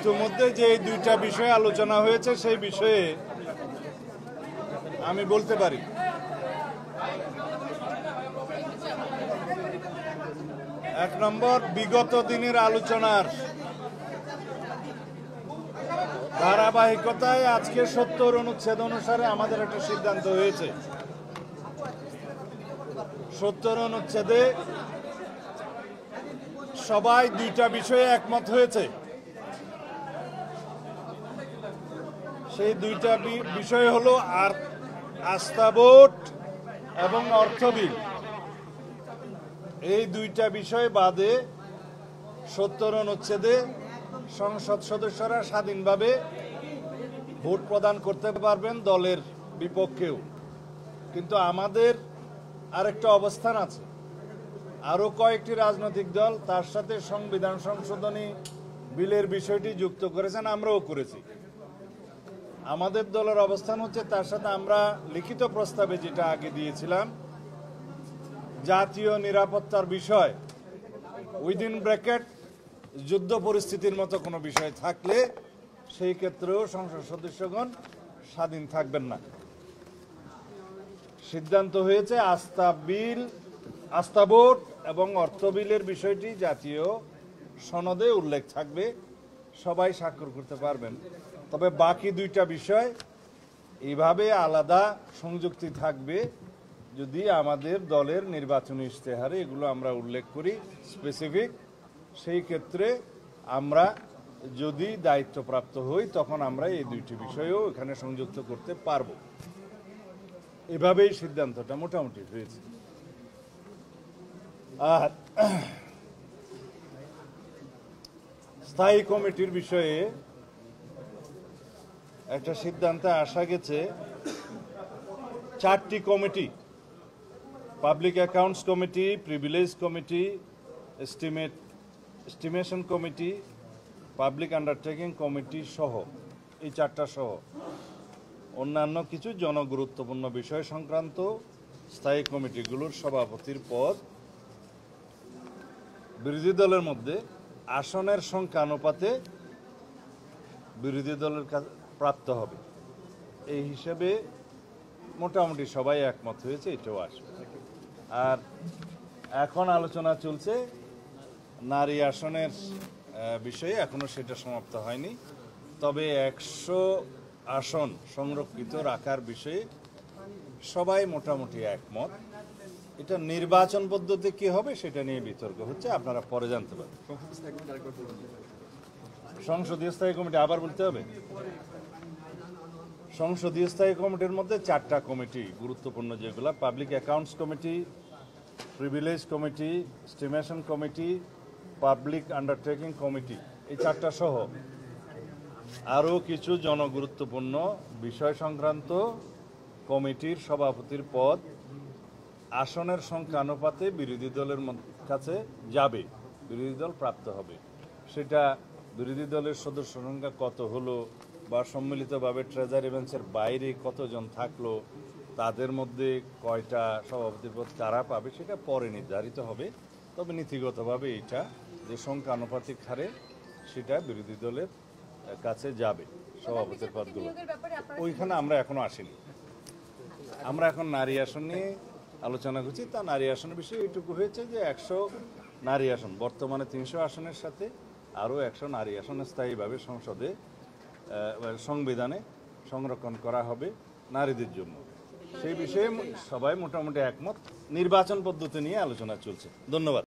ইতিমধ্যে যে দুইটা বিষয়ে আলোচনা হয়েছে সেই বিষয়ে আমি বলতে পারি। এক নম্বর, বিগত দিনের আলোচনার ধারাবাহিকতায় আজকে ৭০ অনুচ্ছেদ অনুসারে আমাদের একটা সিদ্ধান্ত হয়েছে। ৭০ অনুচ্ছেদে সবাই দুইটা বিষয়ে একমত হয়েছে। সেই দুইটা বিষয় হলো আস্থা ভোট এবং অর্থ বিল। এই দুইটা বিষয় বাদে ৭০ অনুচ্ছেদে সংসদ সদস্যরা স্বাধীনভাবে ভোট প্রদান করতে পারবেন দলের বিপক্ষেও। কিন্তু আমাদের আরেকটা অবস্থান আছে, আরো কয়েকটি রাজনৈতিক দল তার সাথে সংবিধান সংশোধনী বিলের বিষয়টি যুক্ত করেছেন, আমরাও করেছি। আমাদের দলের অবস্থান হচ্ছে তার সাথে আমরা লিখিত প্রস্তাবে যেটা আগে দিয়েছিলাম, জাতীয় নিরাপত্তার বিষয় উইদিন ব্র্যাকেট যুদ্ধ পরিস্থিতির মতো কোনো বিষয় থাকলে সেই ক্ষেত্রেও সংসদ সদস্যগণ স্বাধীন থাকবেন না। সিদ্ধান্ত হয়েছে আস্থা ভোট এবং অর্থ বিলের বিষয়টি জাতীয় সনদে উল্লেখ থাকবে, সবাই স্বাক্ষর করতে পারবেন। তবে বাকি দুইটা বিষয় এইভাবে আলাদা সংযুক্তি থাকবে যদি আমাদের দলের নির্বাচনী ইশতেহারে এগুলো আমরা উল্লেখ করি স্পেসিফিক। সেই ক্ষেত্রে আমরা যদি দায়িত্বপ্রাপ্ত হই তখন আমরা এই দুইটি বিষয়ও এখানে সংযুক্ত করতে পারব। এভাবেই সিদ্ধান্তটা মোটামুটি হয়েছে। আর স্থায়ী কমিটির বিষয়ে একটা সিদ্ধান্তে আসা গেছে, 4টি committee, public accounts committee, privilege committee, estimation committee, public undertaking committee সহ, এই 4টা সহ অন্যান্য কিছু জনগুরুত্বপূর্ণ বিষয় সংক্রান্ত স্থায়ী কমিটিগুলোর সভাপতির পদ বিরোধী দলের মধ্যে আসনের সংখ্যা অনুপাতে বিরোধী দলের প্রাপ্ত হবে। এই হিসেবে মোটামুটি সবাই একমত হয়েছে, এটাও আসবে। আর এখন আলোচনা চলছে নারী আসনের বিষয়ে, এখনো সেটা সমাপ্ত হয়নি। তবে 100 আসন সংরক্ষিত রাখার বিষয়ে সবাই মোটামুটি একমত। এটা নির্বাচন পদ্ধতি কি হবে সেটা নিয়ে বিতর্ক হচ্ছে, আপনারা পরে জানতে পারবেন। সংসদীয় স্থায়ী কমিটি আবার বলতে হবে। সংসদীয় স্থায়ী কমিটির মধ্যে 4টা কমিটি গুরুত্বপূর্ণ, যেগুলো public accounts committee, privilege committee, estimation committee, public undertaking committee, এই 4টা সহ আরও কিছু জনগুরুত্বপূর্ণ বিষয় সংক্রান্ত কমিটির সভাপতির পদ আসনের সংখ্যা অনুপাতে বিরোধী দলের কাছে যাবে, বিরোধী দল প্রাপ্ত হবে। সেটা বিরোধী দলের সদস্য সংখ্যা কত হলো বা সম্মিলিতভাবে ট্রেজারি বেঞ্চের বাইরে কতজন থাকলো, তাদের মধ্যে কয়টা সভাপতির পদ কারা পাবে সেটা পরে নির্ধারিত হবে। তবে নীতিগতভাবে এটা যে সংখ্যানুপাতিক হারে সেটা বিরোধী দলের কাছে যাবে সভাপতির পদগুলো। ওইখানে আমরা এখনো আসিনি। আমরা এখন নারী আসন নিয়ে আলোচনা করছি। তা নারী আসনের বিষয়ে এইটুকু হয়েছে যে 100 নারী আসন, বর্তমানে 300 আসনের সাথে আরও 100 নারী আসন স্থায়ীভাবে সংসদে সংবিধানে সংরক্ষণ করা হবে নারীদের জন্য। সেই বিষয়ে সবাই মোটামুটি একমত। নির্বাচন পদ্ধতি নিয়ে আলোচনা চলছে। ধন্যবাদ।